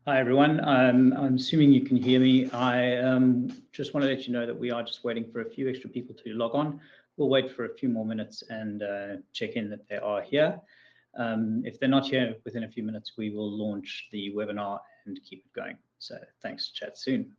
Hi, everyone. I'm assuming you can hear me. I just want to let you know that we are just waiting for a few extra people to log on. We'll wait for a few more minutes and check in that they are here. If they're not here within a few minutes, we will launch the webinar and keep it going. So thanks, chat soon.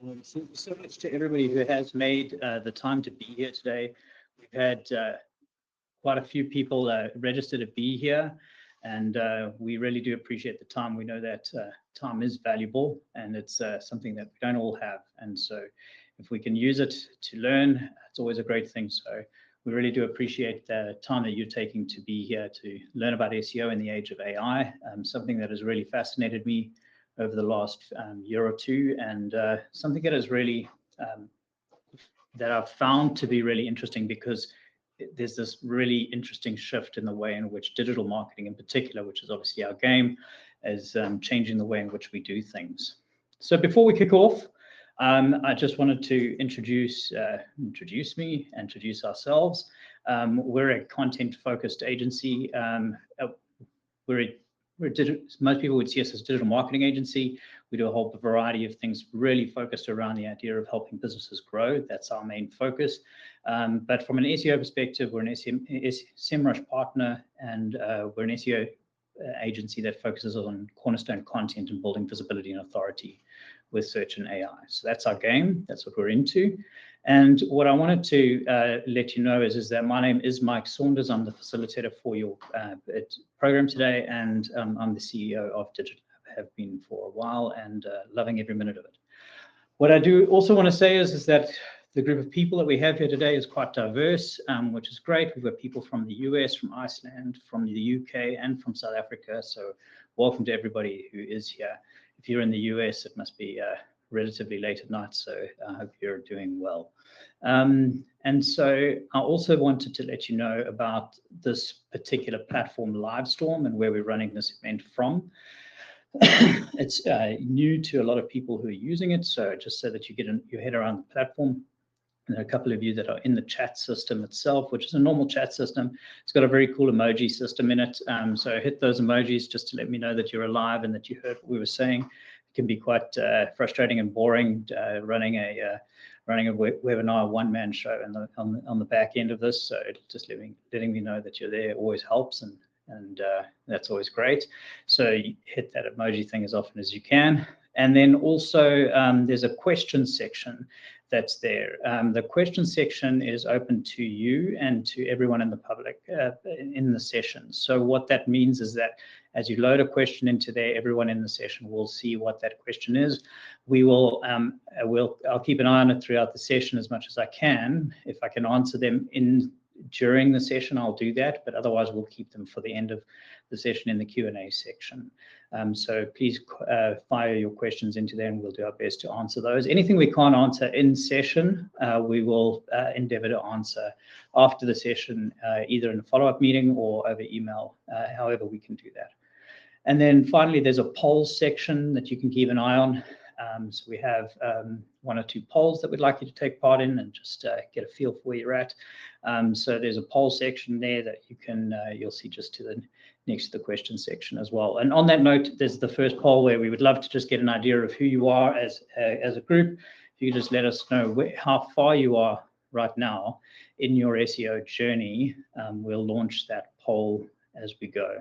Thank you so much to everybody who has made the time to be here today. We've had quite a few people register to be here, and we really do appreciate the time. We know that time is valuable, and it's something that we don't all have. And so if we can use it to learn, it's always a great thing. So we really do appreciate the time that you're taking to be here to learn about SEO in the age of AI, something that has really fascinated me over the last year or two, and something that is really that I've found to be really interesting, because there's this really interesting shift in the way in which digital marketing in particular, which is obviously our game, is changing the way in which we do things. So before we kick off, I just wanted to introduce ourselves. We're a content-focused agency. Most people would see us as a digital marketing agency. We do a whole variety of things really focused around the idea of helping businesses grow. That's our main focus. But from an SEO perspective, we're an SEMrush partner, and we're an SEO agency that focuses on cornerstone content and building visibility and authority with search and AI. So that's our game. That's what we're into. And what I wanted to let you know is that my name is Mike Saunders. I'm the facilitator for your program today, and I'm the CEO of Digital, have been for a while, and loving every minute of it. What I do also want to say is that The group of people that we have here today is quite diverse, which is great. We've got people from the US, from Iceland, from the UK, and from South Africa. So welcome to everybody who is here. If you're in the US, it must be relatively late at night, so I hope you're doing well. And so I also wanted to let you know about this particular platform, Livestorm, and where we're running this event from. It's new to a lot of people who are using it, so just so that you get your head around the platform. And there are a couple of you that are in the chat system itself, which is a normal chat system. It's got a very cool emoji system in it. So hit those emojis just to let me know that you're alive and that you heard what we were saying. It can be quite frustrating and boring running a webinar, one-man show on the back end of this. So just letting me know that you're there always helps, and that's always great. So you hit that emoji thing as often as you can. And then also there's a question section that's there. The question section is open to you and to everyone in the public in the session. So what that means is that as you load a question into there, everyone in the session will see what that question is. I'll keep an eye on it throughout the session as much as I can. If I can answer them during the session, I'll do that, but otherwise we'll keep them for the end of the session in the Q&A section. So please fire your questions into there and we'll do our best to answer those. Anything we can't answer in session, we will endeavor to answer after the session, either in a follow-up meeting or over email, however we can do that. And then finally, there's a polls section that you can keep an eye on. So we have 1 or 2 polls that we'd like you to take part in and just get a feel for where you're at. So there's a poll section there that you'll see just next to the question section as well. And on that note, there's the first poll where we would love to just get an idea of who you are as a group. If you could just let us know how far you are right now in your SEO journey, we'll launch that poll as we go.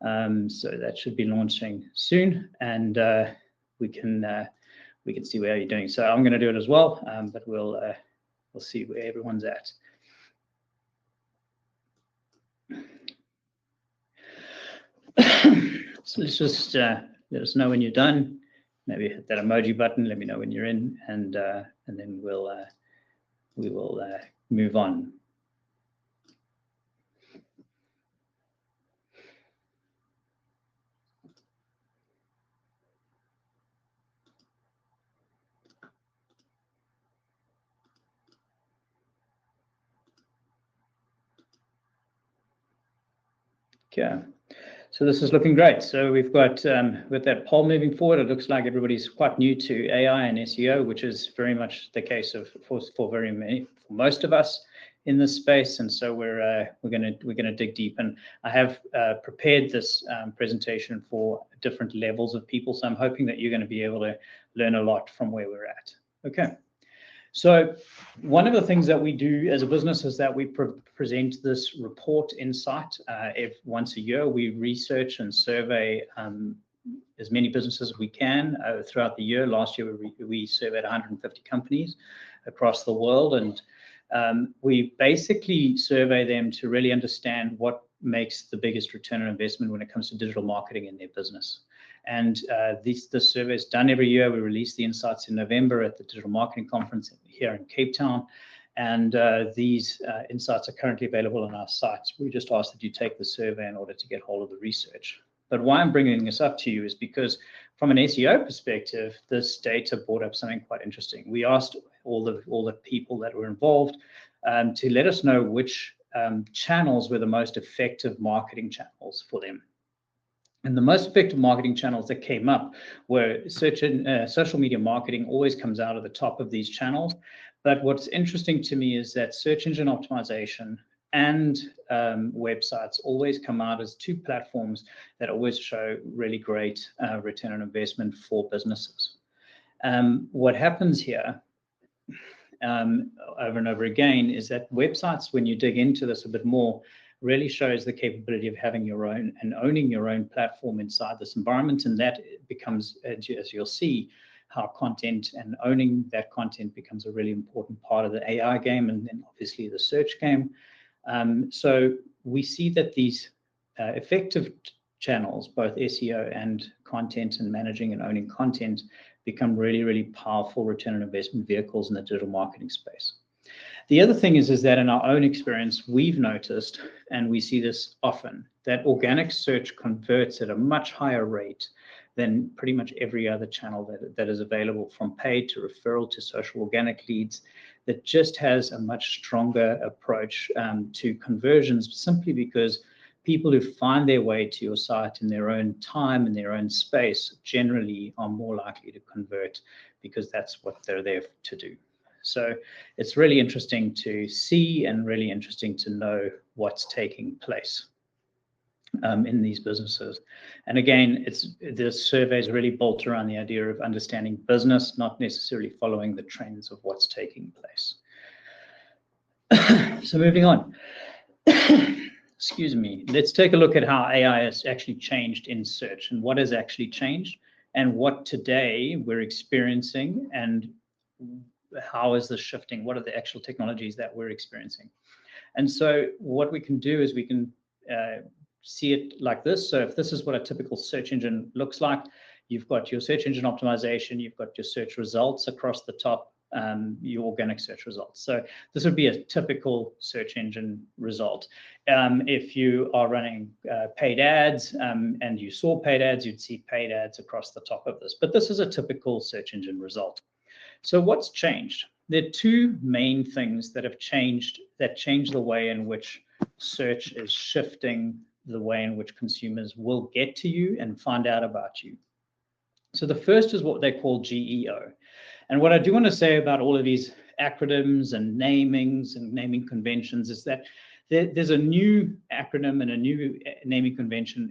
So that should be launching soon, and we can see where you're doing. So I'm going to do it as well, but we'll see where everyone's at. So let's just let us know when you're done. Maybe hit that emoji button. Let me know when you're in, and then we will move on. Okay, so this is looking great. So we've got with that poll moving forward, it looks like everybody's quite new to AI and SEO, which is very much the case for most of us in this space. And so we're gonna dig deep. And I have prepared this presentation for different levels of people. So I'm hoping that you're going to be able to learn a lot from where we're at. Okay. So one of the things that we do as a business is that we present this report insight. Once a year, we research and survey as many businesses as we can throughout the year. Last year, we surveyed 150 companies across the world, and we basically survey them to really understand what makes the biggest return on investment when it comes to digital marketing in their business. And this survey is done every year. We release the insights in November at the Digital Marketing Conference here in Cape Town. And these insights are currently available on our sites. We just ask that you take the survey in order to get hold of the research. But why I'm bringing this up to you is because from an SEO perspective, this data brought up something quite interesting. We asked all the people that were involved to let us know which channels were the most effective marketing channels for them. And the most effective marketing channels that came up were search and social media marketing always comes out of the top of these channels. But what's interesting to me is that search engine optimization and websites always come out as 2 platforms that always show really great return on investment for businesses. What happens here over and over again is that websites, when you dig into this a bit more, really shows the capability of having your own and owning your own platform inside this environment. And that becomes, as you'll see, how content and owning that content becomes a really important part of the AI game, and then obviously the search game. So we see that these effective channels, both SEO and content and managing and owning content, become really, really powerful return on investment vehicles in the digital marketing space. The other thing is that in our own experience, we've noticed, and we see this often, that organic search converts at a much higher rate than pretty much every other channel that is available, from paid to referral to social organic leads, that just has a much stronger approach to conversions, simply because people who find their way to your site in their own time, in their own space, generally are more likely to convert, because that's what they're there to do. So it's really interesting to see and really interesting to know what's taking place in these businesses. And again, this survey is really built around the idea of understanding business, not necessarily following the trends of what's taking place. So moving on. Excuse me. Let's take a look at how AI has actually changed in search, and what has actually changed, and what today we're experiencing, and how is this shifting? What are the actual technologies that we're experiencing? And so what we can do is we can see it like this. So if this is what a typical search engine looks like, you've got your search engine optimization, you've got your search results across the top, your organic search results. So this would be a typical search engine result. If you are running paid ads and you saw paid ads, you'd see paid ads across the top of this. But this is a typical search engine result. So what's changed? There are two main things that have changed, that change the way in which search is shifting the way in which consumers will get to you and find out about you. So the first is what they call GEO. And what I do want to say about all of these acronyms and namings and naming conventions is that there's a new acronym and a new naming convention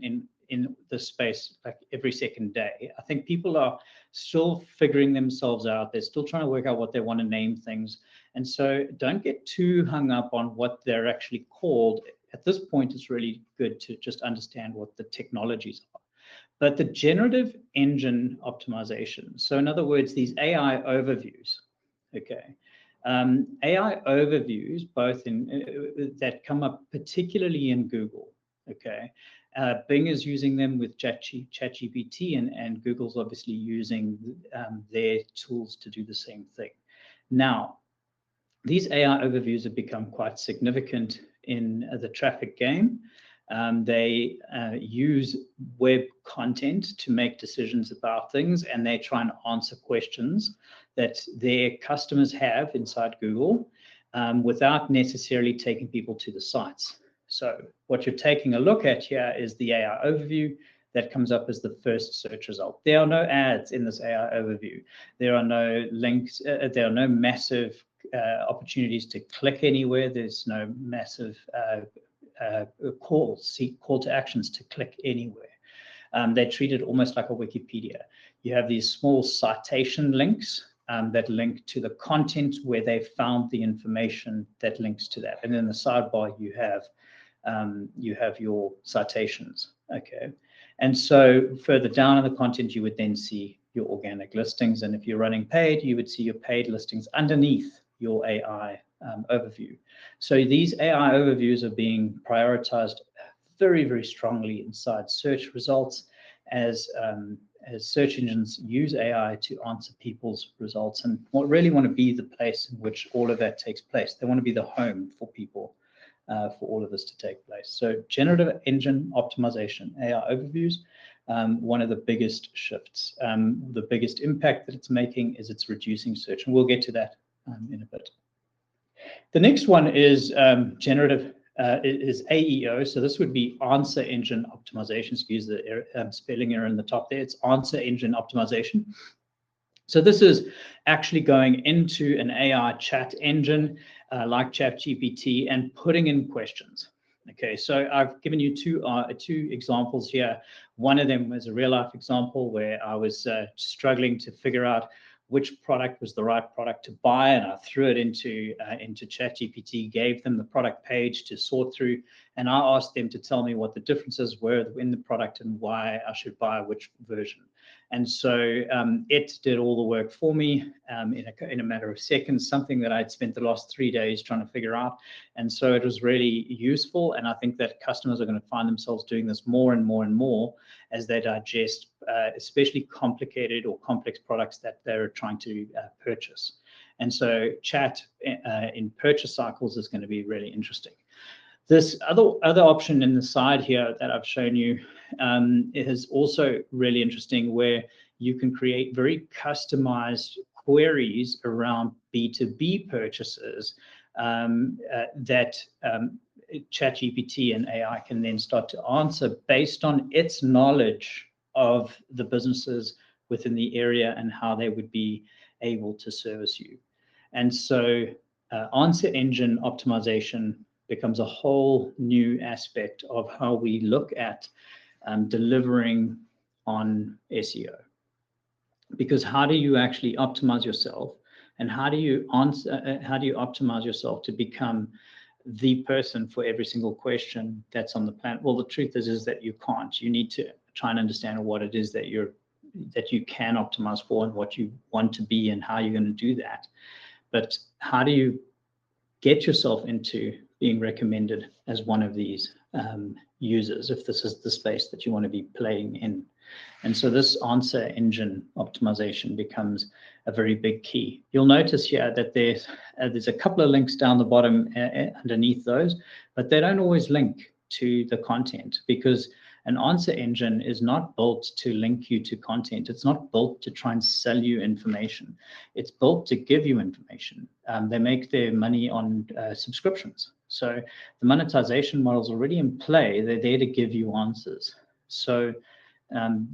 in the space like every second day. I think people are still figuring themselves out. They're still trying to work out what they want to name things. And so don't get too hung up on what they're actually called. At this point, it's really good to just understand what the technologies are. But the generative engine optimization, so in other words, these AI overviews, okay, AI overviews, both in that come up particularly in Google, okay. Bing is using them with ChatGPT, and Google's obviously using their tools to do the same thing. Now, these AI overviews have become quite significant in the traffic game. They use web content to make decisions about things, and they try and answer questions that their customers have inside Google without necessarily taking people to the sites. So what you're taking a look at here is the AI overview that comes up as the first search result. There are no ads in this AI overview. There are no links. There are no massive opportunities to click anywhere. There's no massive call to actions to click anywhere. They treat it almost like a Wikipedia. You have these small citation links that link to the content where they found the information that links to that. And in the sidebar, you have your citations, okay? And so further down in the content, you would then see your organic listings. And if you're running paid, you would see your paid listings underneath your AI overview. So these AI overviews are being prioritized very, very strongly inside search results as search engines use AI to answer people's results, and really want to be the place in which all of that takes place. They want to be the home for people for all of this to take place. So generative engine optimization, AI overviews, one of the biggest shifts. The biggest impact that it's making is it's reducing search, and we'll get to that in a bit. The next one is generative is AEO. So this would be answer engine optimization. Excuse the spelling error in the top there. It's answer engine optimization. So this is actually going into an AI chat engine like ChatGPT and putting in questions. Okay, so I've given you two examples here. One of them was a real life example where I was struggling to figure out which product was the right product to buy, and I threw it into ChatGPT, gave them the product page to sort through, and I asked them to tell me what the differences were in the product and why I should buy which version. And so it did all the work for me in a matter of seconds, something that I'd spent the last 3 days trying to figure out. And so it was really useful. And I think that customers are going to find themselves doing this more and more and more as they digest, especially complicated or complex products that they're trying to purchase. And so chat in purchase cycles is going to be really interesting. This other option in the side here that I've shown you is also really interesting, where you can create very customized queries around B2B purchases that ChatGPT and AI can then start to answer based on its knowledge of the businesses within the area and how they would be able to service you. And so answer engine optimization becomes a whole new aspect of how we look at delivering on SEO. Because how do you actually optimize yourself, and how do you optimize yourself to become the person for every single question that's on the planet? Well, the truth is that you can't. You need to try and understand what it is that you can optimize for and what you want to be and how you're going to do that. But how do you get yourself into being recommended as one of these users, if this is the space that you want to be playing in? And so this answer engine optimization becomes a very big key. You'll notice here that there's a couple of links down the bottom underneath those, but they don't always link to the content, because an answer engine is not built to link you to content. It's not built to try and sell you information. It's built to give you information. They make their money on subscriptions. So the monetization model is already in play. They're there to give you answers. So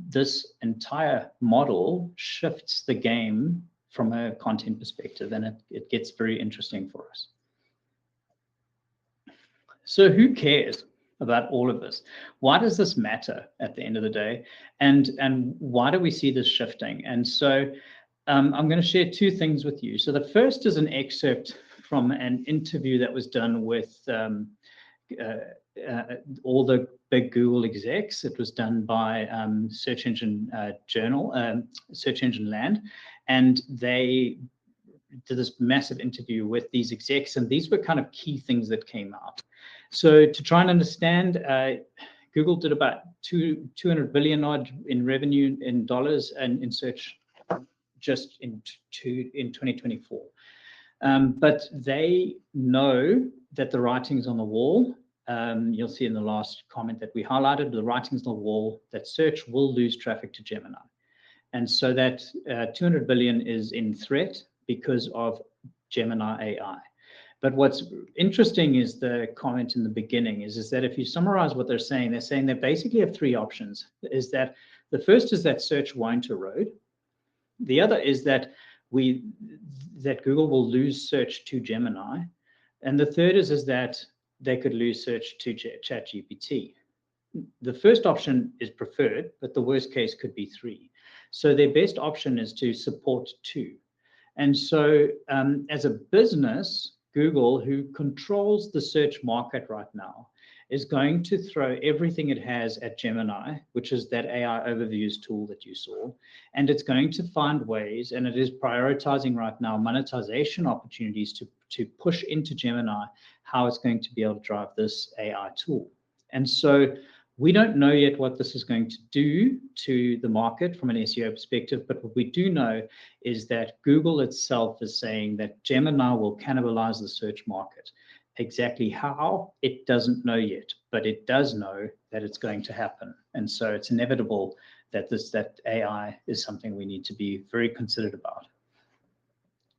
this entire model shifts the game from a content perspective, and it gets very interesting for us. So who cares about all of this? Why does this matter at the end of the day? And why do we see this shifting? And so I'm going to share two things with you. So the first is an excerpt from an interview that was done with all the big Google execs. It was done by Search Engine Land, and they did this massive interview with these execs, and these were kind of key things that came out. So to try and understand, Google did about 200 billion odd in revenue in dollars and in search just in 2024. But they know that the writing's on the wall. You'll see in the last comment that we highlighted, the writing's on the wall, that search will lose traffic to Gemini. And so that 200 billion is in threat because of Gemini AI. But what's interesting is the comment in the beginning is that if you summarize what they're saying they basically have three options. Is that the first is that search won't erode. The other is that Google will lose search to Gemini. And the third is that they could lose search to ChatGPT. The first option is preferred, but the worst case could be 3. So their best option is to support 2. And so as a business, Google, who controls the search market right now, is going to throw everything it has at Gemini, which is that AI overviews tool that you saw. And it's going to find ways, and it is prioritizing right now monetization opportunities to push into Gemini how it's going to be able to drive this AI tool. And so we don't know yet what this is going to do to the market from an SEO perspective, but what we do know is that Google itself is saying that Gemini will cannibalize the search market. Exactly how, it doesn't know yet, but it does know that it's going to happen. And so it's inevitable that that AI is something we need to be very considerate about.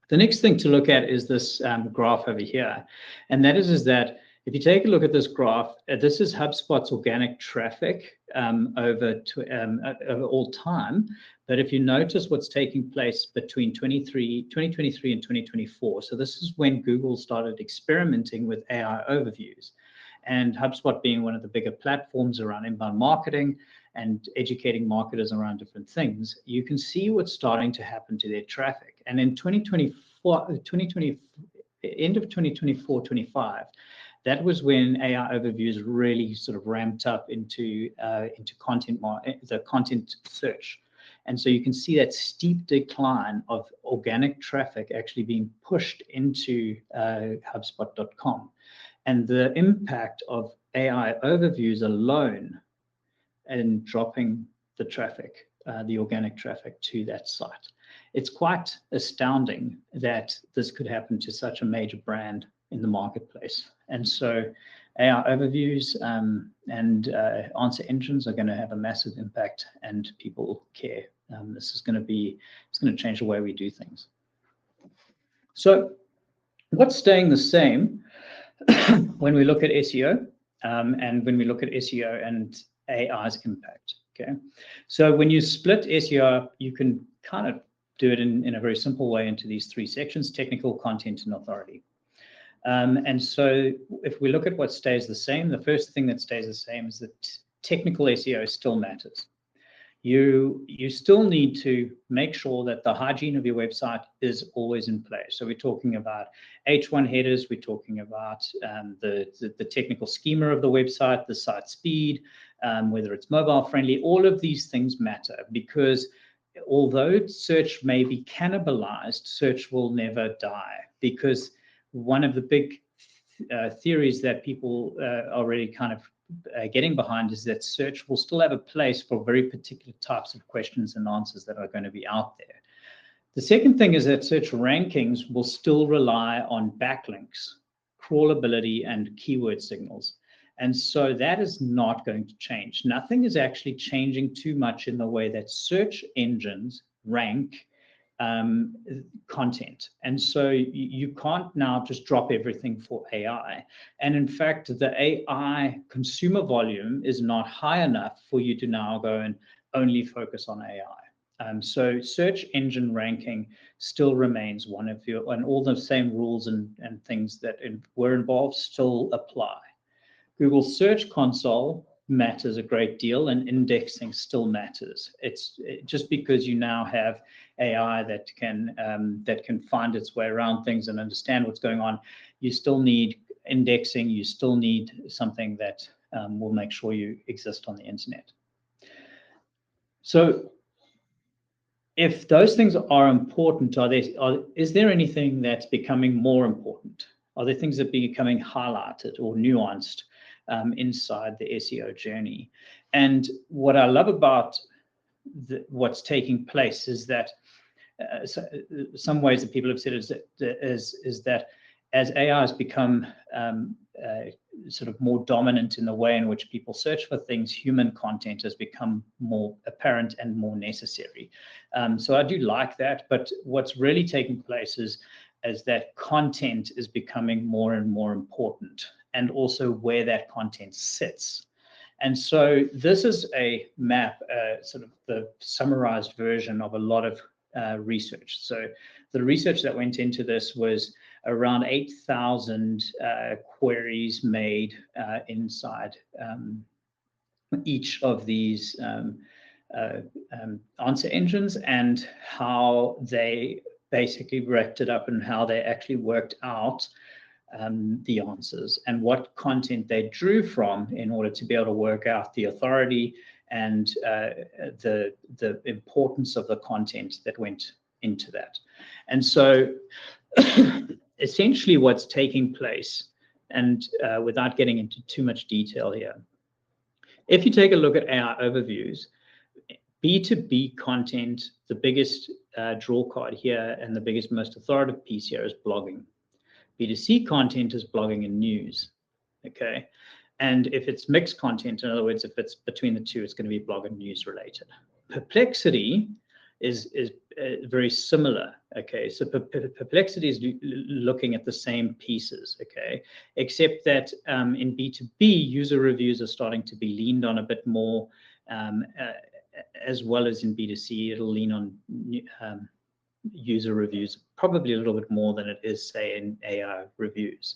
The next thing to look at is this graph over here. And that is that if you take a look at this graph, this is HubSpot's organic traffic over all time. But if you notice what's taking place between 2023 and 2024, so this is when Google started experimenting with AI overviews. And HubSpot being one of the bigger platforms around inbound marketing and educating marketers around different things, you can see what's starting to happen to their traffic. And in 2024, end of 2024-25, that was when AI overviews really sort of ramped up into the content search. And so you can see that steep decline of organic traffic actually being pushed into HubSpot.com. And the impact of AI overviews alone in dropping the traffic, the organic traffic to that site. It's quite astounding that this could happen to such a major brand in the marketplace. And so AI overviews and answer engines are going to have a massive impact, and people care. It's going to change the way we do things. So what's staying the same when we look at SEO and when we look at SEO and AI's impact? Okay, so when you split SEO, you can kind of do it in a very simple way into these three sections: technical, content, and authority. And so if we look at what stays the same, the first thing that stays the same is that technical SEO still matters. You still need to make sure that the hygiene of your website is always in place. So we're talking about H1 headers, we're talking about the technical schema of the website, the site speed, whether it's mobile friendly. All of these things matter, because although search may be cannibalized, search will never die, because one of the big theories that people are already kind of getting behind is that search will still have a place for very particular types of questions and answers that are going to be out there. The second thing is that search rankings will still rely on backlinks, crawlability, and keyword signals. And so that is not going to change. Nothing is actually changing too much in the way that search engines rank content. And so you can't now just drop everything for AI. And in fact, the AI consumer volume is not high enough for you to now go and only focus on AI. So search engine ranking still remains one of your, and all the same rules and things that were involved still apply. Google Search Console matters a great deal, and indexing still matters. It's just because you now have AI that can find its way around things and understand what's going on, you still need indexing. You still need something that will make sure you exist on the internet. So if those things are important, is there anything that's becoming more important? Are there things that are becoming highlighted or nuanced inside the SEO journey? And what I love about what's taking place is that some ways that people have said is that as AI has become sort of more dominant in the way in which people search for things, human content has become more apparent and more necessary. So I do like that, but what's really taking place is that content is becoming more and more important, and also where that content sits. And so this is a map, sort of the summarized version of a lot of research. So the research that went into this was around 8,000 queries made inside each of these answer engines, and how they basically wrapped it up and how they actually worked out the answers and what content they drew from in order to be able to work out the authority and the importance of the content that went into that. And so essentially what's taking place, and without getting into too much detail here, if you take a look at AI overviews, B2B content, the biggest draw card here and the biggest, most authoritative piece here is blogging. B2C content is blogging and news, okay? And if it's mixed content, in other words, if it's between the two, it's going to be blog and news related. Perplexity is very similar, okay? So Perplexity is looking at the same pieces, okay? Except that in B2B, user reviews are starting to be leaned on a bit more, as well as in B2C, it'll lean on user reviews probably a little bit more than it is, say, in AI reviews.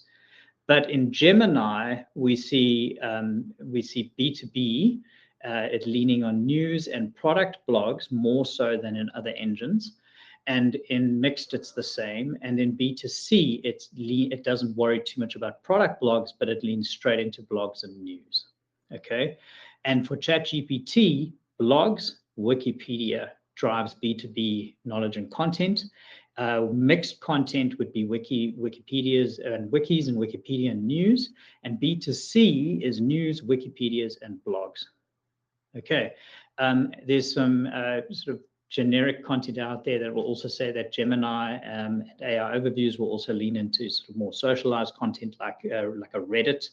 But in Gemini, we see B2B it leaning on news and product blogs more so than in other engines. And in mixed, it's the same. And in B2C, it doesn't worry too much about product blogs, but it leans straight into blogs and news. Okay. And for ChatGPT, blogs, Wikipedia, drives B2B knowledge and content. Mixed content would be Wikipedias and wikis and Wikipedia news, and B2C is news, Wikipedias, and blogs. Okay, there's some sort of generic content out there that will also say that Gemini and AI overviews will also lean into sort of more socialized content like a Reddit,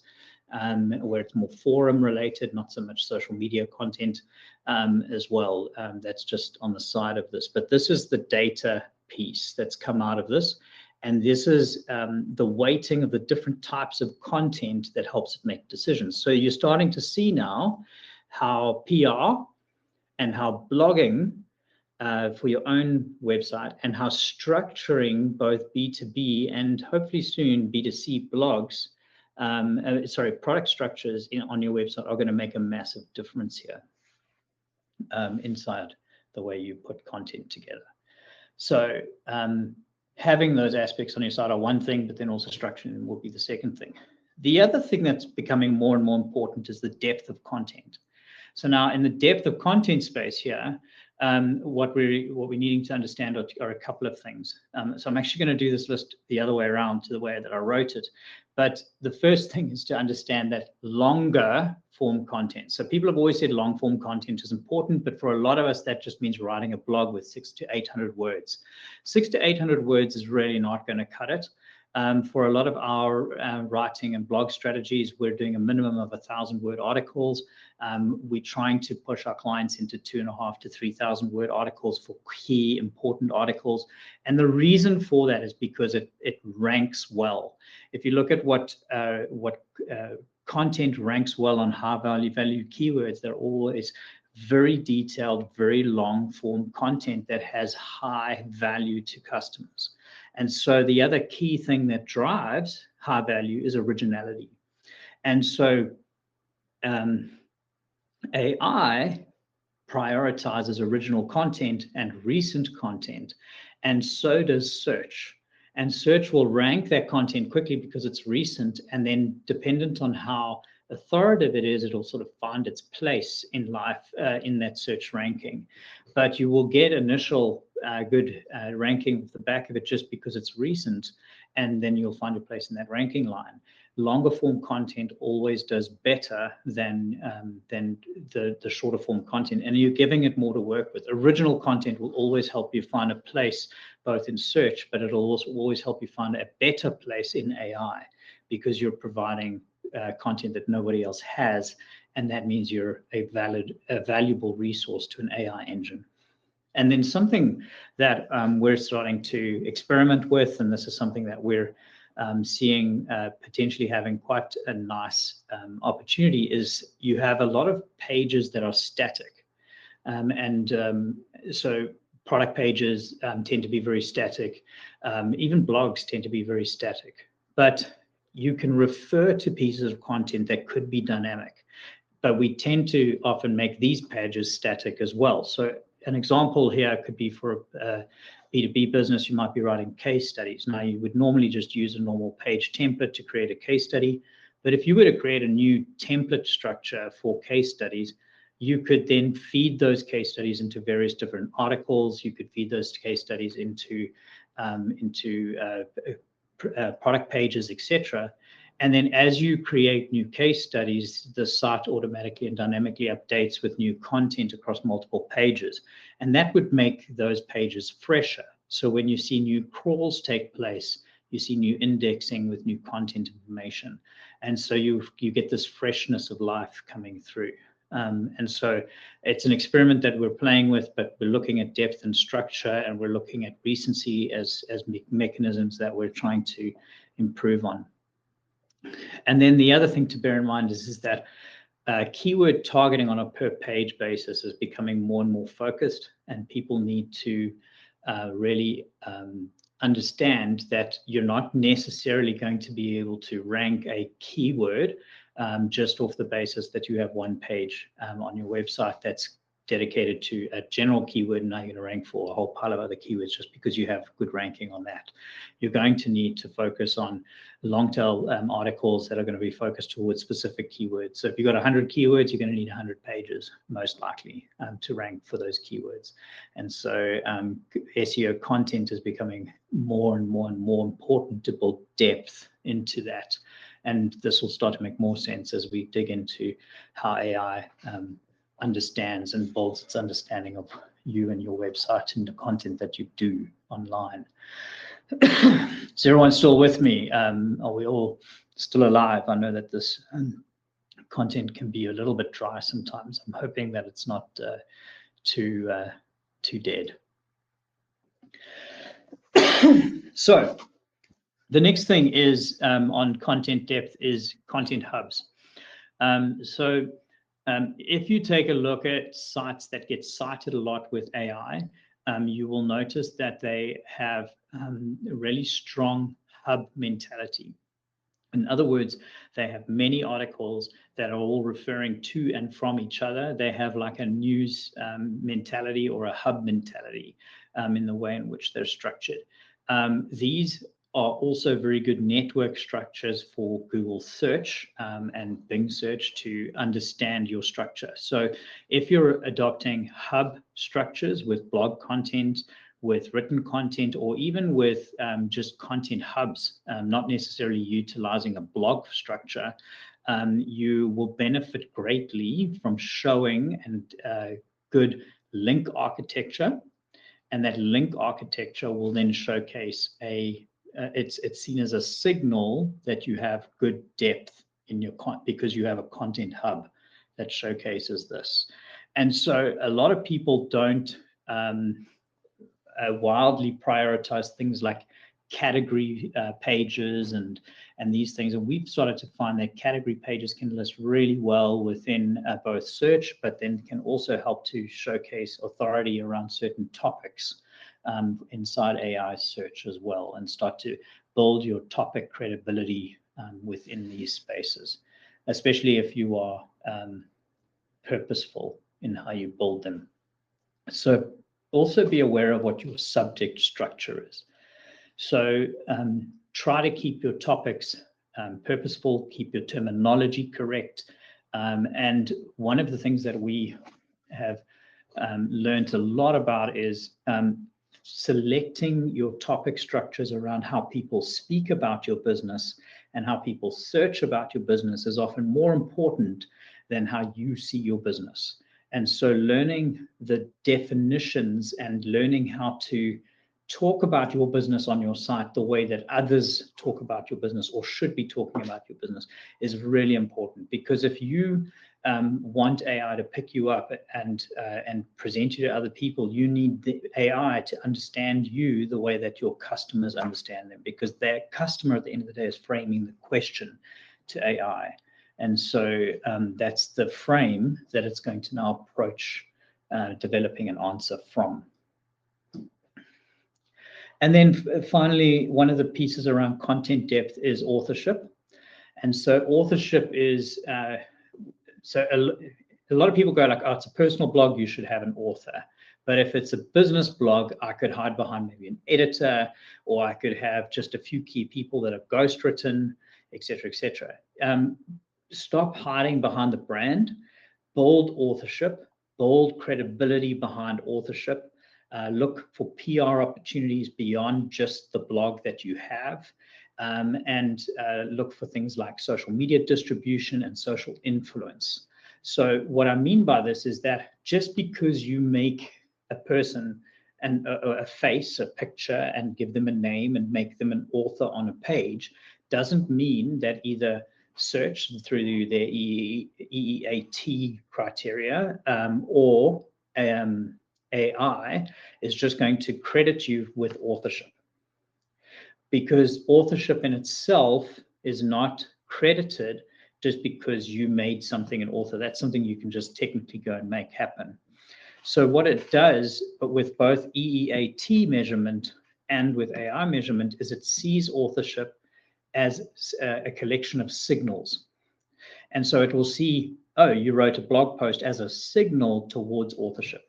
where it's more forum related, not so much social media content as well. That's just on the side of this. But this is the data piece that's come out of this. And this is the weighting of the different types of content that helps it make decisions. So you're starting to see now how PR and how blogging for your own website and how structuring both B2B and hopefully soon B2C blogs, product structures on your website are going to make a massive difference here inside the way you put content together. So having those aspects on your site are one thing, but then also structuring will be the second thing. The other thing that's becoming more and more important is the depth of content. So now in the depth of content space here, what we're needing to understand are a couple of things. So I'm actually going to do this list the other way around to the way that I wrote it. But the first thing is to understand that longer form content. So people have always said long form content is important, but for a lot of us, that just means writing a blog with 600 to 800 words. 600 to 800 words is really not going to cut it. For a lot of our writing and blog strategies, we're doing a minimum of 1,000-word articles. We're trying to push our clients into 2,500 to 3,000 word articles for key important articles. And the reason for that is because it ranks well. If you look at what content ranks well on high value keywords, they're always very detailed, very long form content that has high value to customers. And so the other key thing that drives high value is originality. And so AI prioritizes original content and recent content, and so does search. And search will rank that content quickly because it's recent, and then dependent on how authoritative it is, it'll sort of find its place in life in that search ranking. But you will get initial good ranking off the back of it just because it's recent, and then you'll find your place in that ranking line. Longer form content always does better than the shorter form content, and you're giving it more to work with. Original content will always help you find a place both in search, but it'll also always help you find a better place in AI because you're providing content that nobody else has, and that means you're a valuable resource to an AI engine. And then something that we're starting to experiment with, and this is something that we're seeing potentially having quite a nice opportunity, is you have a lot of pages that are static. So product pages tend to be very static. Even blogs tend to be very static. But you can refer to pieces of content that could be dynamic. But we tend to often make these pages static as well. So an example here could be for a B2B business. You might be writing case studies. Now, you would normally just use a normal page template to create a case study. But if you were to create a new template structure for case studies, you could then feed those case studies into various different articles. You could feed those case studies into product pages, etc. And then as you create new case studies, the site automatically and dynamically updates with new content across multiple pages. And that would make those pages fresher. So when you see new crawls take place, you see new indexing with new content information. And so you get this freshness of life coming through. And so it's an experiment that we're playing with, but we're looking at depth and structure, and we're looking at recency as mechanisms that we're trying to improve on. And then the other thing to bear in mind is that keyword targeting on a per page basis is becoming more and more focused, and people need to really understand that you're not necessarily going to be able to rank a keyword just off the basis that you have one page on your website that's dedicated to a general keyword, and now you're going to rank for a whole pile of other keywords just because you have good ranking on that. You're going to need to focus on long tail articles that are going to be focused towards specific keywords. So if you've got 100 keywords, you're going to need 100 pages, most likely, to rank for those keywords. And so SEO content is becoming more and more and more important to build depth into that. And this will start to make more sense as we dig into how AI understands and builds its understanding of you and your website and the content that you do online. Is everyone still with me? Are we all still alive? I know that this content can be a little bit dry sometimes. I'm hoping that it's not too dead. So the next thing is on content depth is content hubs. If you take a look at sites that get cited a lot with AI, you will notice that they have a really strong hub mentality. In other words, they have many articles that are all referring to and from each other. They have like a news mentality or a hub mentality in the way in which they're structured. These are also very good network structures for Google search and Bing search to understand your structure. So if you're adopting hub structures with blog content, with written content, or even with just content hubs, not necessarily utilizing a blog structure, you will benefit greatly from showing and good link architecture. And that link architecture will then showcase it's seen as a signal that you have good depth in your because you have a content hub that showcases this. And so a lot of people don't wildly prioritize things like category pages and these things. And we've started to find that category pages can list really well within both search, but then can also help to showcase authority around certain topics inside AI search as well, and start to build your topic credibility within these spaces, especially if you are purposeful in how you build them. So also be aware of what your subject structure is. So try to keep your topics purposeful, keep your terminology correct. And one of the things that we have learned a lot about is selecting your topic structures around how people speak about your business and how people search about your business is often more important than how you see your business. And so learning the definitions and learning how to talk about your business on your site the way that others talk about your business or should be talking about your business is really important. Because if you want AI to pick you up and present you to other people, you need the AI to understand you the way that your customers understand them, because their customer at the end of the day is framing the question to AI. And so that's the frame that it's going to now approach developing an answer from. And then finally, one of the pieces around content depth is authorship. And so authorship is, so a lot of people go like, oh, it's a personal blog, you should have an author. But if it's a business blog, I could hide behind maybe an editor, or I could have just a few key people that have ghostwritten, et cetera, et cetera. Stop hiding behind the brand, build authorship, build credibility behind authorship. Look for PR opportunities beyond just the blog that you have, and look for things like social media distribution and social influence. So what I mean by this is that just because you make a person and a face, a picture, and give them a name and make them an author on a page, doesn't mean that either search through their EEAT criteria or AI is just going to credit you with authorship, because authorship in itself is not credited just because you made something an author. That's something you can just technically go and make happen. So what it does, but with both EEAT measurement and with AI measurement, is it sees authorship as a collection of signals. And so it will see Oh, you wrote a blog post as a signal towards authorship.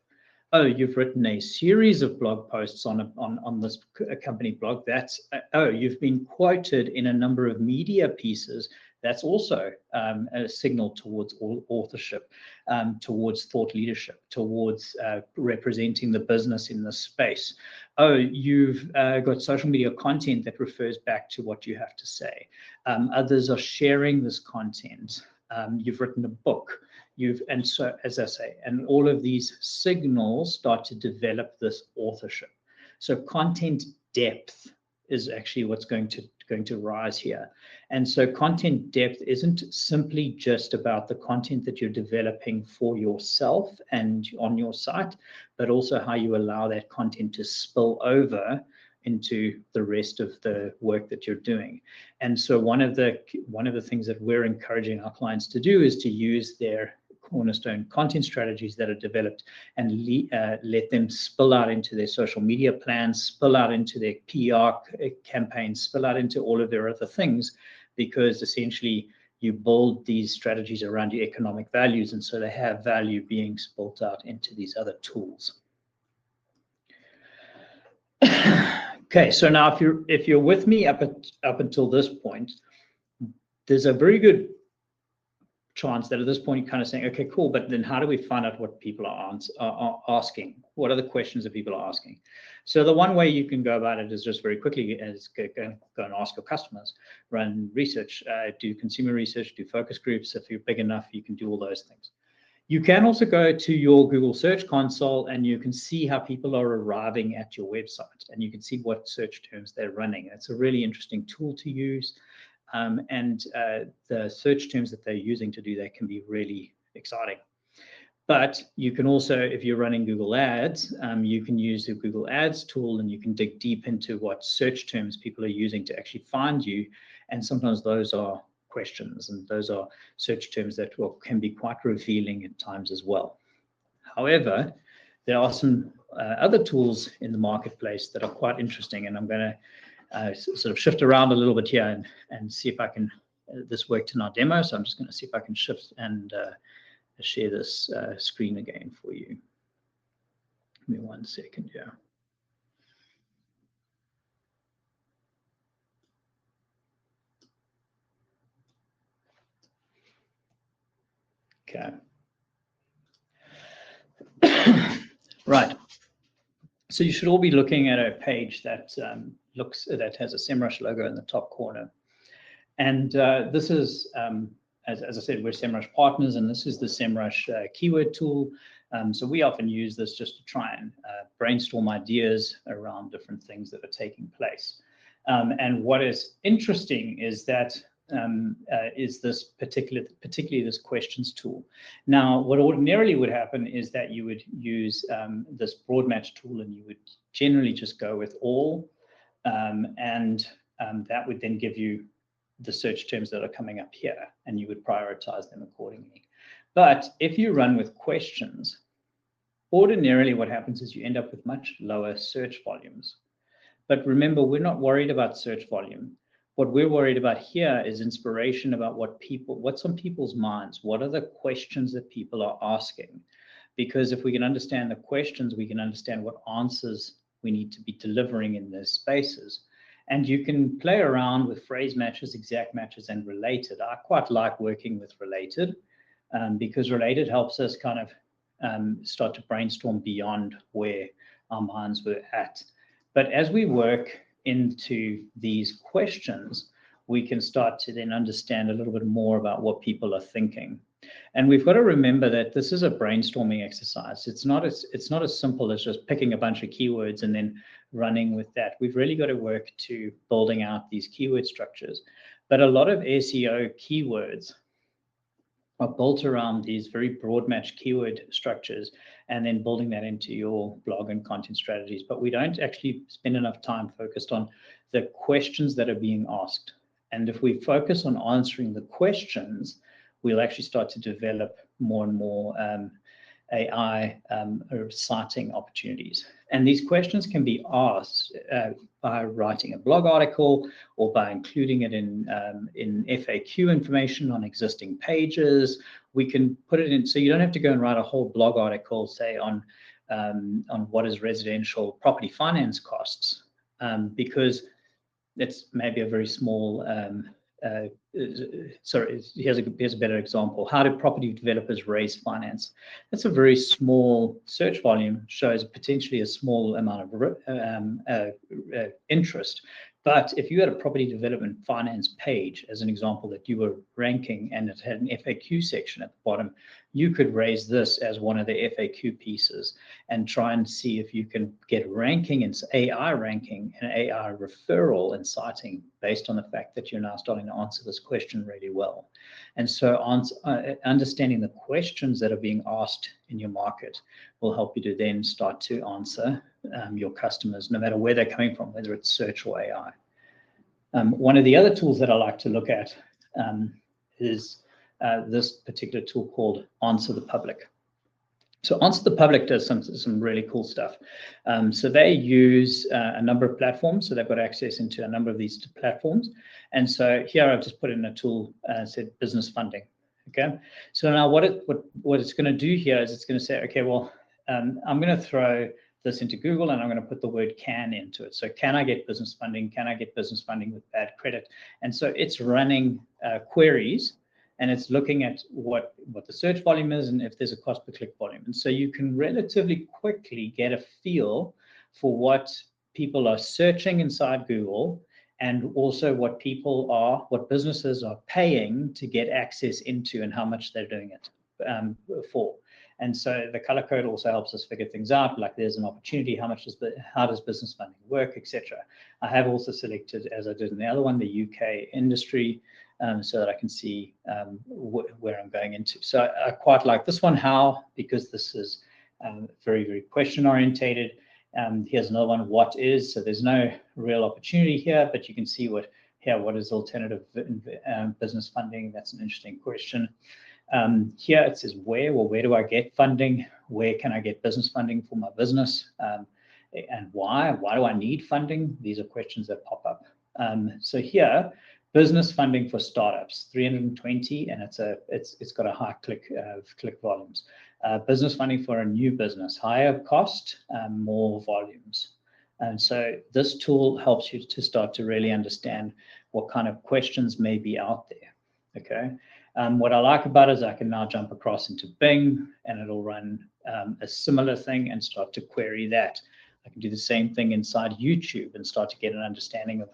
Oh, you've written a series of blog posts on this company blog. That's oh, you've been quoted in a number of media pieces. That's also a signal towards authorship, towards thought leadership, towards representing the business in this space. Oh, you've got social media content that refers back to what you have to say. Others are sharing this content. You've written a book. And so, as I say, and all of these signals start to develop this authorship. So content depth is actually what's going to rise here. And so content depth isn't simply just about the content that you're developing for yourself and on your site, but also how you allow that content to spill over into the rest of the work that you're doing. And so one of the things that we're encouraging our clients to do is to use their cornerstone content strategies that are developed and let them spill out into their social media plans, spill out into their PR campaigns, spill out into all of their other things, because essentially you build these strategies around your economic values, and so they have value being spilled out into these other tools. Okay, so now if you're with me up until this point, there's a very good chance that at this point you're kind of saying, okay, cool, but then how do we find out what people are asking? What are the questions that people are asking? So the one way you can go about it is just very quickly is go and ask your customers, run research, do consumer research, do focus groups. If you're big enough, you can do all those things. You can also go to your Google Search Console and you can see how people are arriving at your website, and you can see what search terms they're running. It's a really interesting tool to use. And the search terms that they're using to do that can be really exciting. But you can also, if you're running Google Ads, you can use the Google Ads tool and you can dig deep into what search terms people are using to actually find you. And sometimes those are questions, and those are search terms that can be quite revealing at times as well. However, there are some other tools in the marketplace that are quite interesting, and I'm going to sort of shift around a little bit here and see if I can, this worked in our demo, so I'm just going to see if I can shift and share this screen again for you. Give me 1 second here. Okay. Right. So you should all be looking at a page that that has a SEMrush logo in the top corner. And this is, as I said, we're SEMrush partners, and this is the SEMrush keyword tool. So we often use this just to try and brainstorm ideas around different things that are taking place. And what is interesting is that is this particularly this questions tool. Now, what ordinarily would happen is that you would use this broad match tool, and you would generally just go with all, and that would then give you the search terms that are coming up here, and you would prioritize them accordingly. But if you run with questions, ordinarily what happens is you end up with much lower search volumes. But remember, we're not worried about search volume. What we're worried about here is inspiration about what's on people's minds. What are the questions that people are asking? Because if we can understand the questions, we can understand what answers we need to be delivering in those spaces. And you can play around with phrase matches, exact matches, and related. I quite like working with related because related helps us kind of start to brainstorm beyond where our minds were at. But as we work into these questions, we can start to then understand a little bit more about what people are thinking. And we've got to remember that this is a brainstorming exercise. It's not as simple as just picking a bunch of keywords and then running with that. We've really got to work to building out these keyword structures. But a lot of SEO keywords are built around these very broad match keyword structures and then building that into your blog and content strategies. But we don't actually spend enough time focused on the questions that are being asked. And if we focus on answering the questions, we'll actually start to develop more and more AI citing opportunities. And these questions can be asked by writing a blog article or by including it in FAQ information on existing pages. We can put it in, so you don't have to go and write a whole blog article, say on what is residential property finance costs, because it's maybe a very small. Sorry, here's a better example. How do property developers raise finance? That's a very small search volume, shows potentially a small amount of interest. But if you had a property development finance page, as an example, that you were ranking and it had an FAQ section at the bottom, you could raise this as one of the FAQ pieces and try and see if you can get ranking and AI ranking and AI referral and citing based on the fact that you're now starting to answer this question really well. And so understanding the questions that are being asked in your market will help you to then start to answer your customers, no matter where they're coming from, whether it's search or AI. One of the other tools that I like to look at is this particular tool called Answer the Public. So Answer the Public does some really cool stuff. So they use a number of platforms. So they've got access into a number of these platforms. And so here I've just put in a tool said business funding. Okay. So now what it's going to do here is it's going to say, okay, well, I'm going to throw this into Google and I'm going to put the word can into it. So can I get business funding? Can I get business funding with bad credit? And so it's running queries and it's looking at what the search volume is and if there's a cost per click volume. And so you can relatively quickly get a feel for what people are searching inside Google and also what businesses are paying to get access into and how much they're doing it for. And so the color code also helps us figure things out, like there's an opportunity, how does business funding work, etc. I have also selected, as I did in the other one, the UK industry, so that I can see where I'm going into. So I quite like this one, because this is very, very question orientated. Here's another one, what is? So there's no real opportunity here, but you can see what is alternative business funding? That's an interesting question. Here it says where do I get funding? Where can I get business funding for my business? And why? Why do I need funding? These are questions that pop up. So here, business funding for startups, 320, and it's got a high click volumes. Business funding for a new business, higher cost, more volumes. And so this tool helps you to start to really understand what kind of questions may be out there. Okay. What I like about it is I can now jump across into Bing and it'll run a similar thing and start to query that. I can do the same thing inside YouTube and start to get an understanding of,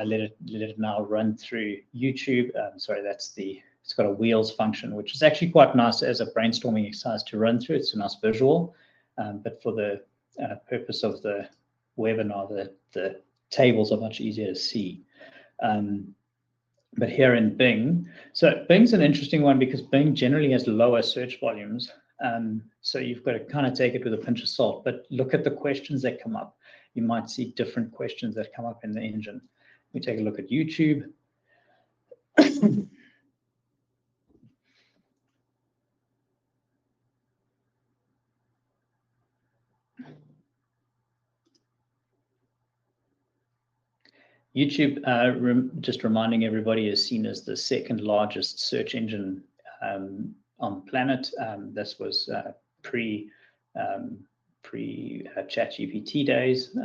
let it now run through YouTube. Sorry, it's got a wheels function, which is actually quite nice as a brainstorming exercise to run through. It's a nice visual, but for the purpose of the webinar, the tables are much easier to see. But here in Bing, so Bing's an interesting one because Bing generally has lower search volumes. So you've got to kind of take it with a pinch of salt, but look at the questions that come up. You might see different questions that come up in the engine. We take a look at YouTube. YouTube, just reminding everybody, is seen as the second largest search engine on the planet. This was pre ChatGPT days,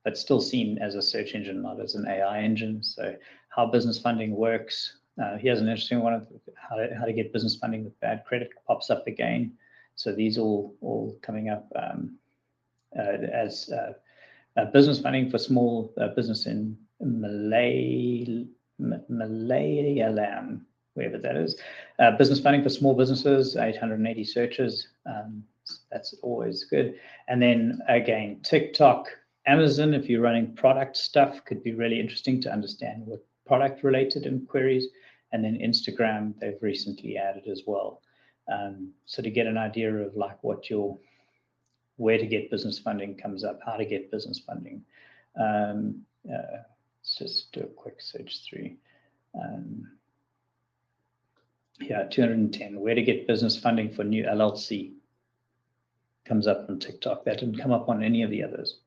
but still seen as a search engine, not as an AI engine. So how business funding works. Here's an interesting one of how to get business funding with bad credit pops up again. So these all coming up as business funding for small business in Malayalam, wherever that is. Business funding for small businesses, 880 searches. That's always good. And then again, TikTok, Amazon, if you're running product stuff, could be really interesting to understand what product related inquiries. And then Instagram, they've recently added as well. So to get an idea of like where to get business funding comes up, how to get business funding. Let's just do a quick search through. Yeah, 210. Where to get business funding for new LLC comes up on TikTok. That didn't come up on any of the others.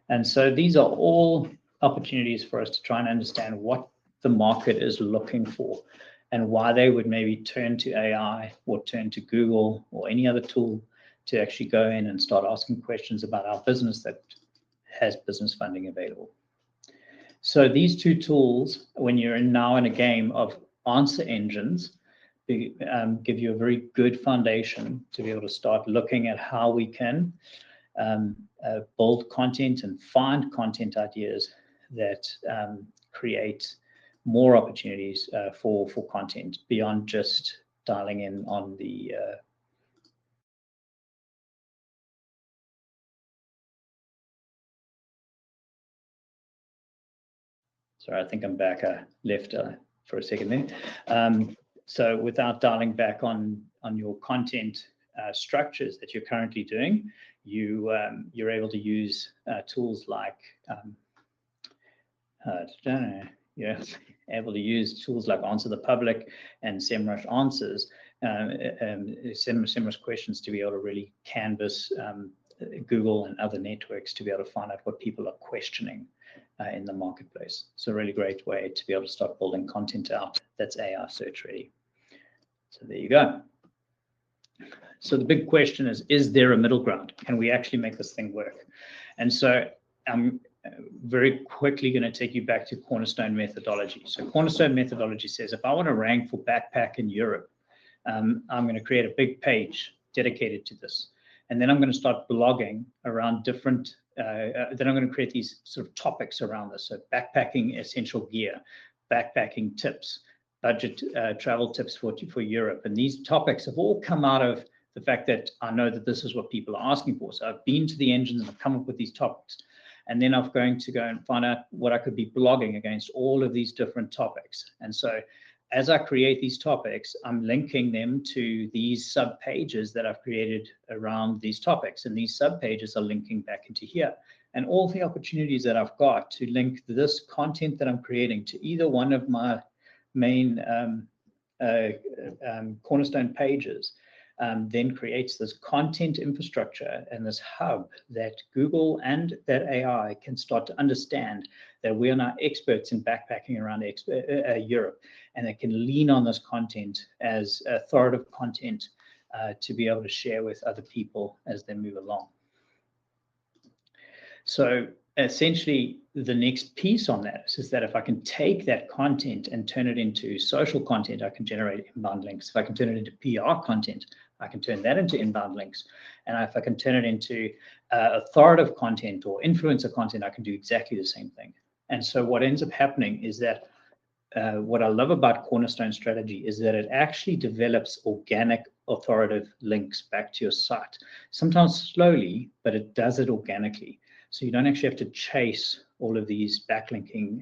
And so these are all opportunities for us to try and understand what the market is looking for and why they would maybe turn to AI or turn to Google or any other tool to actually go in and start asking questions about our business that has business funding available. So these two tools, when you're now in a game of answer engines, give you a very good foundation to be able to start looking at how we can build content and find content ideas that create more opportunities for content beyond just dialing in on the sorry, I think I'm back. I left for a second there. So without dialing back on your content structures that you're currently doing, you're able to use tools like you're able to use tools like Answer the Public and SEMrush Answers, SEMrush Questions, to be able to really canvas Google and other networks to be able to find out what people are questioning in the marketplace. It's a really great way to be able to start building content out that's AI search ready. So there you go. So the big question is there a middle ground? Can we actually make this thing work? And so I'm very quickly going to take you back to Cornerstone methodology. So Cornerstone methodology says if I want to rank for backpack in Europe, I'm going to create a big page dedicated to this. And then I'm going to start blogging around different, then I'm going to create these sort of topics around this. So backpacking essential gear, backpacking tips, budget travel tips for Europe. And these topics have all come out of the fact that I know that this is what people are asking for. So I've been to the engines and I've come up with these topics. And then I'm going to go and find out what I could be blogging against all of these different topics. And so as I create these topics, I'm linking them to these sub pages that I've created around these topics. And these sub pages are linking back into here. And all the opportunities that I've got to link this content that I'm creating to either one of my main Cornerstone pages then creates this content infrastructure and this hub that Google and that AI can start to understand that we are now experts in backpacking around Europe, and they can lean on this content as authoritative content to be able to share with other people as they move along. So essentially, the next piece on that is that if I can take that content and turn it into social content, I can generate inbound links. If I can turn it into PR content, I can turn that into inbound links. And if I can turn it into authoritative content or influencer content, I can do exactly the same thing. And so what ends up happening is that what I love about Cornerstone strategy is that it actually develops organic authoritative links back to your site. Sometimes slowly, but it does it organically. So you don't actually have to chase all of these backlinking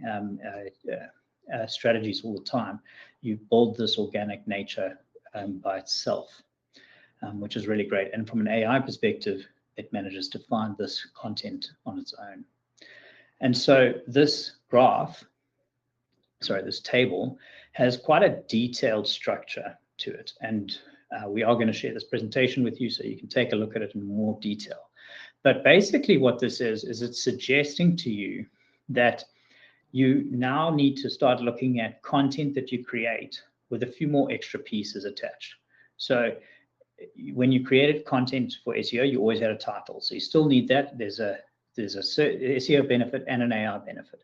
strategies all the time. You build this organic nature by itself, which is really great. And from an AI perspective, it manages to find this content on its own. And so this this table has quite a detailed structure to it. And we are going to share this presentation with you so you can take a look at it in more detail. But basically what this is it's suggesting to you that you now need to start looking at content that you create with a few more extra pieces attached. So when you created content for SEO, you always had a title. So you still need that. There's a SEO benefit and an AI benefit.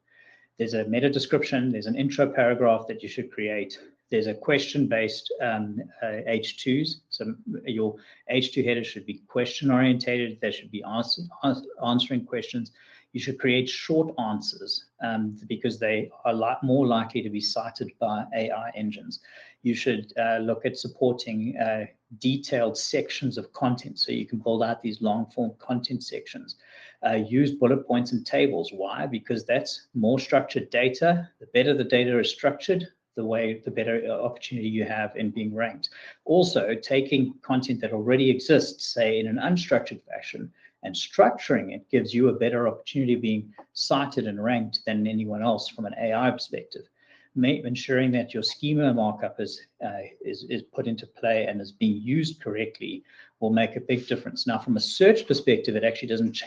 There's a meta description. There's an intro paragraph that you should create. There's a question-based H2s. So your H2 header should be question-orientated. They should be answering questions. You should create short answers because they are more likely to be cited by AI engines. You should look at supporting detailed sections of content so you can build out these long-form content sections. Use bullet points and tables. Why? Because that's more structured data. The better the data is structured, the better opportunity you have in being ranked. Also, taking content that already exists, say in an unstructured fashion, and structuring it gives you a better opportunity of being cited and ranked than anyone else from an AI perspective. ensuring that your schema markup is put into play and is being used correctly will make a big difference. Now, from a search perspective, it actually doesn't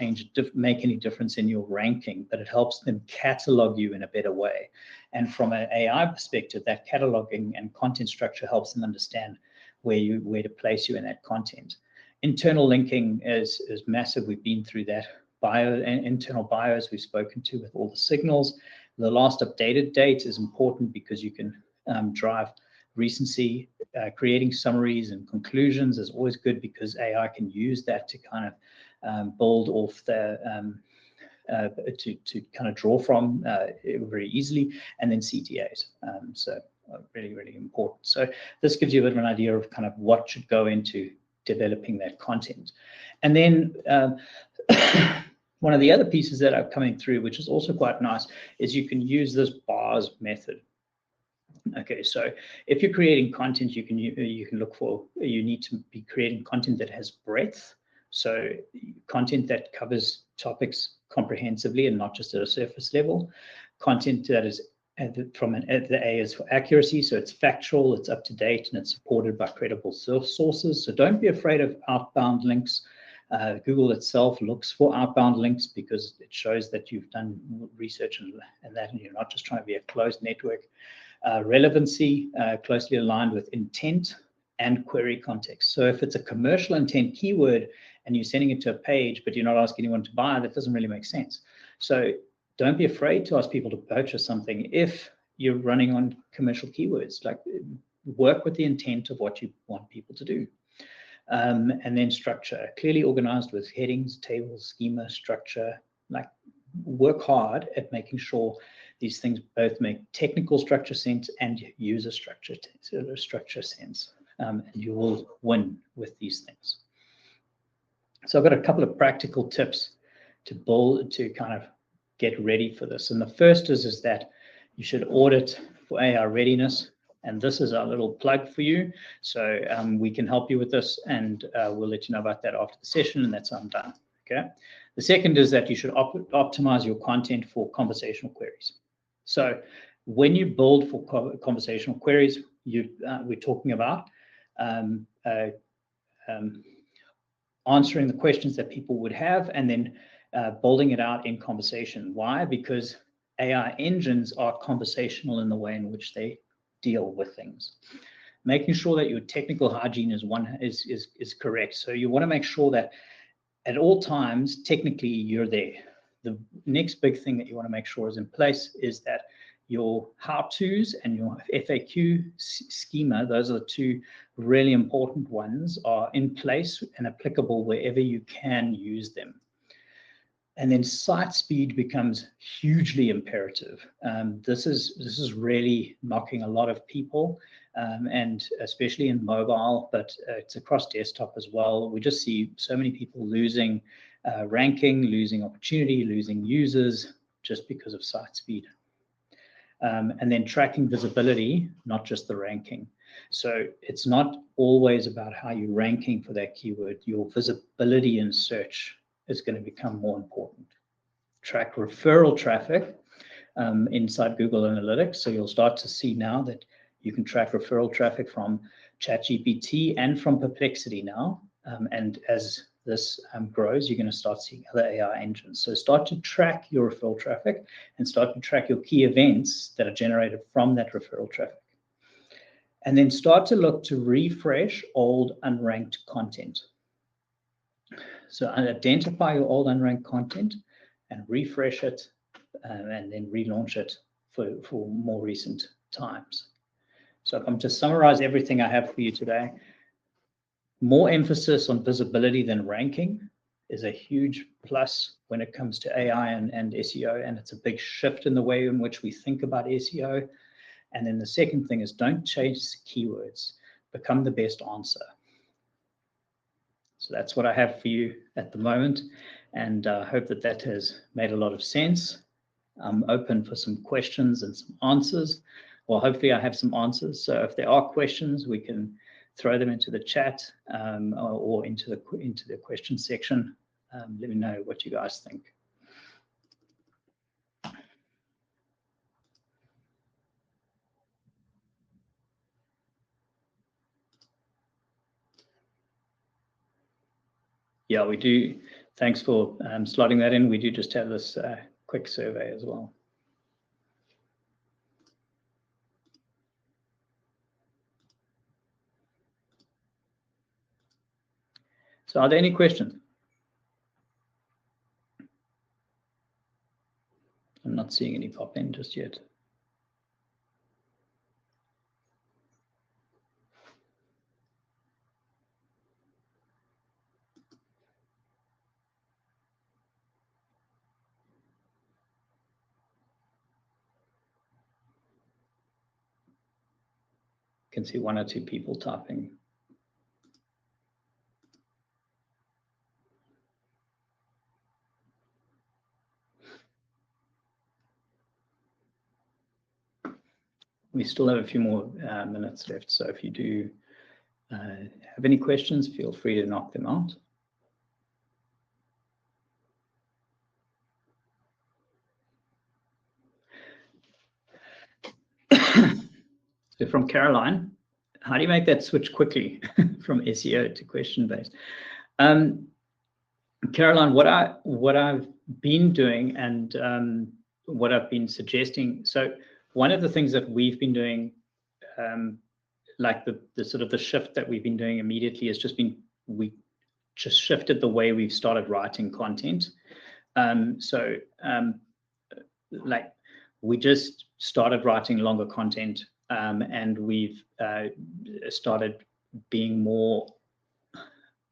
make any difference in your ranking, but it helps them catalog you in a better way. And from an AI perspective, that cataloging and content structure helps them understand where to place you in that content. Internal linking is massive. We've been through that. Internal bios we've spoken to with all the signals. The last updated date is important because you can drive recency. Creating summaries and conclusions is always good because AI can use that to kind of build off the to kind of draw from very easily, and then CTAs. So really, really important. So this gives you a bit of an idea of kind of what should go into developing that content. And then one of the other pieces that are coming through, which is also quite nice, is you can use this bars method. Okay, so if you're creating content, you need to be creating content that has breadth. So content that covers topics comprehensively and not just at a surface level. Content that is the A is for accuracy, so it's factual, it's up to date, and it's supported by credible sources. So don't be afraid of outbound links. Google itself looks for outbound links because it shows that you've done research and that, and you're not just trying to be a closed network. Relevancy, closely aligned with intent and query context. So if it's a commercial intent keyword and you're sending it to a page, but you're not asking anyone to buy, that doesn't really make sense. So don't be afraid to ask people to purchase something if you're running on commercial keywords. Like, work with the intent of what you want people to do. And then structure, clearly organized with headings, tables, schema, structure. Like, work hard at making sure these things both make technical structure sense and user structure sense. And you will win with these things. So I've got a couple of practical tips to kind of get ready for this. And the first is that you should audit for AI readiness. And this is our little plug for you. So we can help you with this, and we'll let you know about that after the session, and that's how I'm done. Okay. The second is that you should optimize your content for conversational queries. So when you build for conversational queries, we're talking about answering the questions that people would have, and then building it out in conversation. Why? Because AI engines are conversational in the way in which they deal with things. Making sure that your technical hygiene is correct. So you want to make sure that at all times, technically, you're there. The next big thing that you want to make sure is in place is that your how-tos and your FAQ schema, those are the two really important ones, are in place and applicable wherever you can use them. And then site speed becomes hugely imperative. This is really knocking a lot of people, and especially in mobile, but it's across desktop as well. We just see so many people losing ranking, losing opportunity, losing users just because of site speed. And then tracking visibility, not just the ranking. So it's not always about how you're ranking for that keyword. Your visibility in search is going to become more important. Track referral traffic inside Google Analytics. So you'll start to see now that you can track referral traffic from ChatGPT and from Perplexity now. And as this grows, you're going to start seeing other AI engines. So start to track your referral traffic and start to track your key events that are generated from that referral traffic. And then start to look to refresh old unranked content. So identify your old unranked content and refresh it, and then relaunch it for more recent times. So if I'm to summarize everything I have for you today, more emphasis on visibility than ranking is a huge plus when it comes to AI and SEO, and it's a big shift in the way in which we think about SEO. And then the second thing is, don't chase keywords, become the best answer. So that's what I have for you at the moment, and I hope that has made a lot of sense. I'm open for some questions and some answers. Well, hopefully I have some answers. So if there are questions, we can throw them into the chat or into the question section. Let me know what you guys think. Yeah, we do. Thanks for slotting that in. We do just have this quick survey as well. So are there any questions? I'm not seeing any pop in just yet. Can see one or two people typing. We still have a few more minutes left, so if you do have any questions, feel free to knock them out. So from Caroline, how do you make that switch quickly from SEO to question-based? Caroline, what I've been doing and what I've been suggesting. So one of the things that we've been doing, like the sort of the shift that we've been doing immediately has just been, we just shifted the way we've started writing content. Like we just started writing longer content, and we've started being more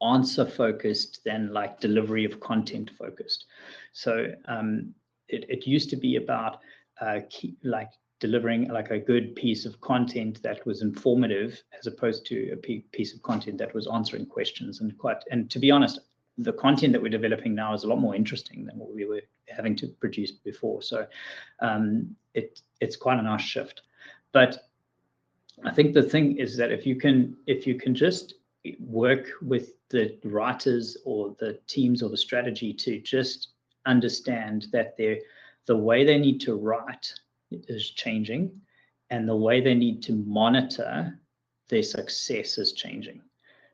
answer focused than like delivery of content focused. So it used to be about like delivering like a good piece of content that was informative, as opposed to a piece of content that was answering questions. And to be honest, the content that we're developing now is a lot more interesting than what we were having to produce before. So it's quite a nice shift. But I think the thing is that if you can just work with the writers or the teams or the strategy to just understand that the way they need to write is changing, and the way they need to monitor their success is changing.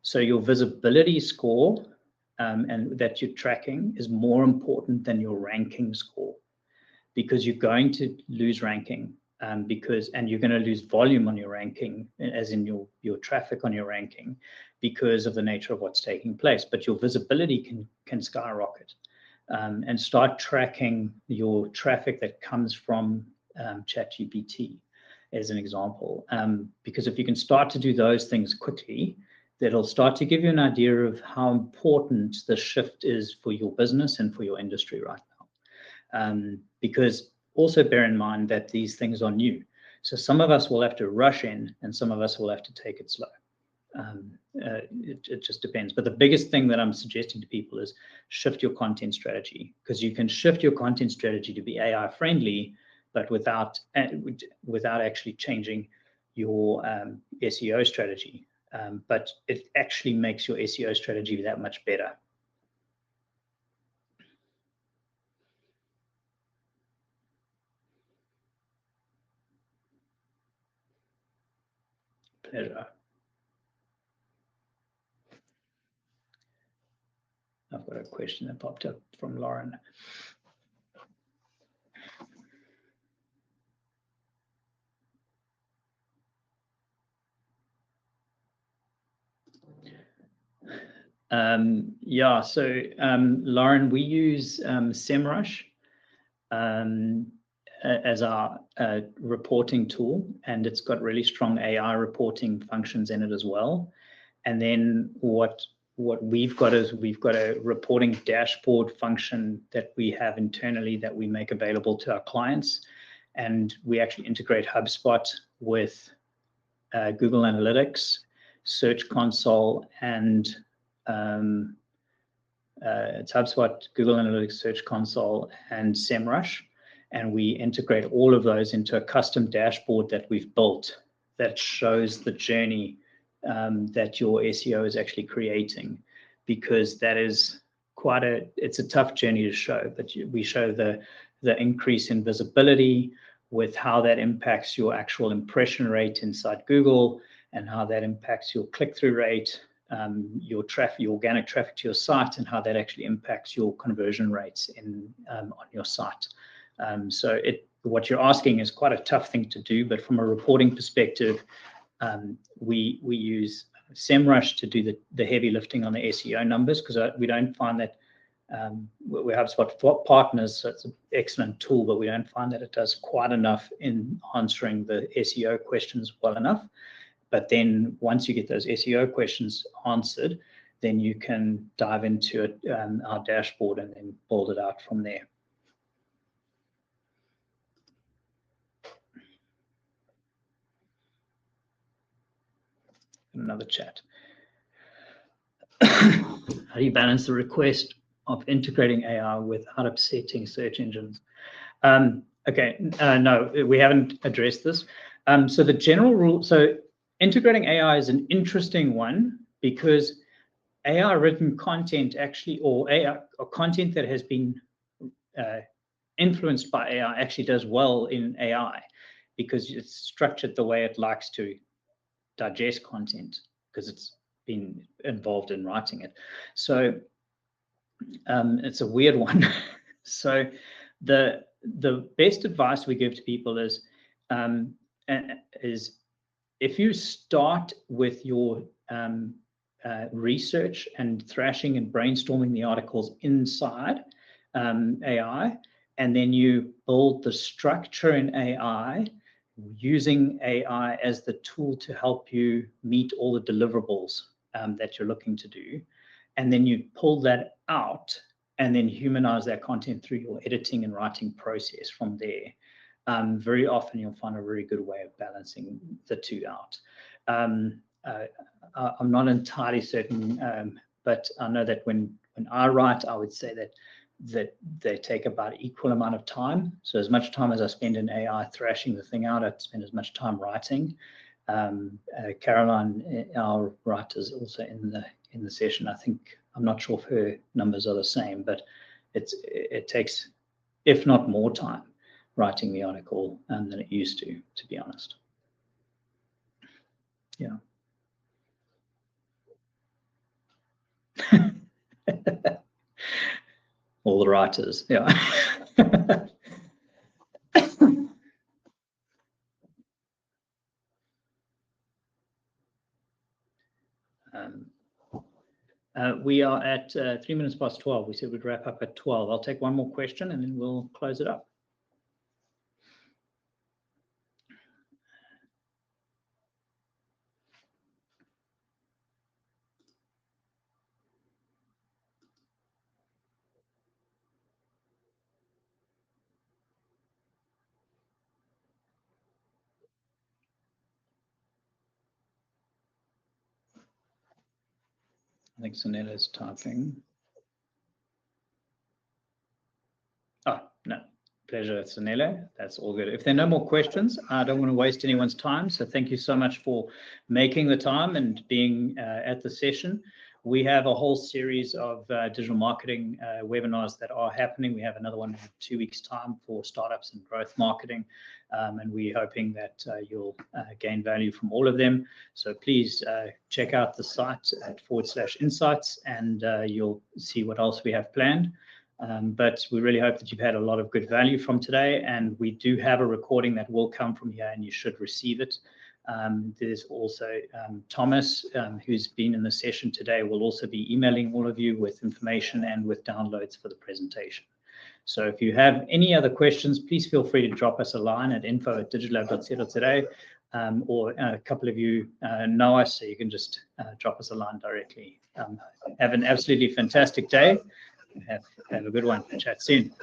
So your visibility score and that you're tracking is more important than your ranking score, because you're going to lose ranking. And you're going to lose volume on your ranking, as in your traffic on your ranking, because of the nature of what's taking place. But your visibility can skyrocket, and start tracking your traffic that comes from ChatGPT, as an example. Because if you can start to do those things quickly, that'll start to give you an idea of how important the shift is for your business and for your industry right now. Because also bear in mind that these things are new. So some of us will have to rush in and some of us will have to take it slow. It just depends. But the biggest thing that I'm suggesting to people is shift your content strategy, because you can shift your content strategy to be AI friendly, but without actually changing your SEO strategy. But it actually makes your SEO strategy that much better. Pleasure. I've got a question that popped up from Lauren. Yeah, so Lauren, we use SEMrush as our reporting tool, and it's got really strong AI reporting functions in it as well. And then what we've got is we've got a reporting dashboard function that we have internally that we make available to our clients, and we actually integrate HubSpot with Google Analytics, Search Console, and it's HubSpot, Google Analytics, Search Console, and SEMrush. And we integrate all of those into a custom dashboard that we've built that shows the journey that your SEO is actually creating, because that is it's a tough journey to show, but we show the increase in visibility with how that impacts your actual impression rate inside Google and how that impacts your click-through rate, your traffic, your organic traffic to your site, and how that actually impacts your conversion rates on your site. So what you're asking is quite a tough thing to do, but from a reporting perspective, we use SEMrush to do the heavy lifting on the SEO numbers, because we don't find that we have HubSpot partners, so it's an excellent tool, but we don't find that it does quite enough in answering the SEO questions well enough. But then once you get those SEO questions answered, then you can dive into it, our dashboard, and then build it out from there. Another chat. How do you balance the request of integrating AI without upsetting search engines? Okay, no, we haven't addressed this. So the general rule, so integrating AI is an interesting one, because AI written content actually, or AI or content that has been influenced by AI actually does well in AI, because it's structured the way it likes to digest content, because it's been involved in writing it. So it's a weird one. So the best advice we give to people is if you start with your research and thrashing and brainstorming the articles inside AI, and then you build the structure in AI, using AI as the tool to help you meet all the deliverables that you're looking to do, and then you pull that out and then humanize that content through your editing and writing process from there. Very often you'll find a very good way of balancing the two out. I'm not entirely certain, but I know that when I write, I would say that they take about equal amount of time. So as much time as I spend in AI thrashing the thing out, I spend as much time writing. Caroline, our writer, is also in the session. I think, I'm not sure if her numbers are the same, but it takes, if not more time, writing the article than it used to be honest. Yeah. All the writers, yeah. We are at 3 minutes past 12. We said we'd wrap up at 12. I'll take one more question and then we'll close it up. I think Sonella's typing. Oh, no. Pleasure, Sonella. That's all good. If there are no more questions, I don't want to waste anyone's time. So thank you so much for making the time and being at the session. We have a whole series of digital marketing webinars that are happening. We have another one in 2 weeks' time for startups and growth marketing. And we're hoping that you'll gain value from all of them. So please check out the site at /insights, and you'll see what else we have planned. But we really hope that you've had a lot of good value from today, and we do have a recording that will come from here and you should receive it. There's also Thomas, who's been in the session today, will also be emailing all of you with information and with downloads for the presentation. So if you have any other questions, please feel free to drop us a line at info@digitallab.co.za, or a couple of you know us, so you can just drop us a line directly. Have an absolutely fantastic day. Have a good one. Chat soon.